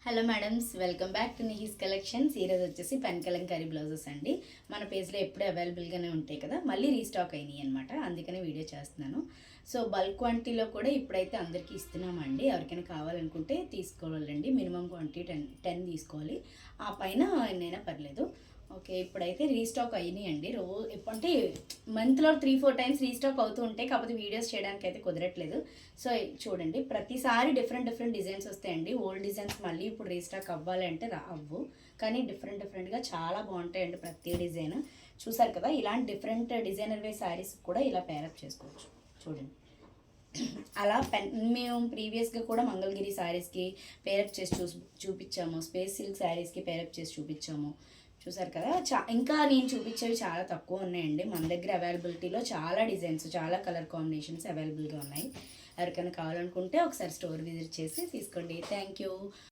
Hello madams, welcome back to Nihi's collections. ఈరోజు వచ్చేసి pen Kalamkari blouses అండి. మన పేజ్లో ఎప్పుడూ అవైలబుల్గానే ఉంటాయి కదా, మళ్ళీ రీస్టాక్ అయినాయి అనమాట. అందుకనే వీడియో చేస్తున్నాను. సో బల్క్ క్వాంటిటీలో కూడా ఇప్పుడైతే అందరికీ ఇస్తున్నామండి. ఎవరికైనా కావాలనుకుంటే తీసుకోవాలండి. మినిమం క్వాంటిటీ 10 తీసుకోవాలి. ఆ పైన ఎన్నైనా పర్లేదు. ఓకే, ఇప్పుడైతే రీస్టాక్ అయినాయి అండి. అంటే మంత్లో 3-4 టైమ్స్ రీస్టాక్ అవుతూ ఉంటాయి. కాకపోతే వీడియోస్ చేయడానికి అయితే కుదరట్లేదు. సో చూడండి, ప్రతిసారి డిఫరెంట్ డిజైన్స్ వస్తాయండి. ఓల్డ్ డిజైన్స్ మళ్ళీ ఇప్పుడు రీస్టాక్ అవ్వాలంటే అవ్వు, కానీ డిఫరెంట్గా చాలా బాగుంటాయండి. ప్రతి డిజైన్ చూసారు కదా. ఇలాంటి డిఫరెంట్ డిజైనర్ వే శారీస్ కూడా ఇలా పేరప్ చేసుకోవచ్చు. చూడండి, అలా మేము ప్రీవియస్గా కూడా మంగళగిరి శారీస్కి పేరప్ చేసి చూపించాము. స్పేస్ సిల్క్ శారీస్కి పేరప్ చేసి చూపించాము. చూసారు కదా. ఇంకా నేను చూపించేవి చాలా తక్కువ ఉన్నాయండి. మన దగ్గర అవైలబిలిటీలో చాలా డిజైన్స్, చాలా కలర్ కాంబినేషన్స్ అవైలబుల్గా ఉన్నాయి. ఎవరికైనా కావాలనుకుంటే ఒకసారి స్టోర్ విజిట్ చేసి తీసుకోండి. Thank you.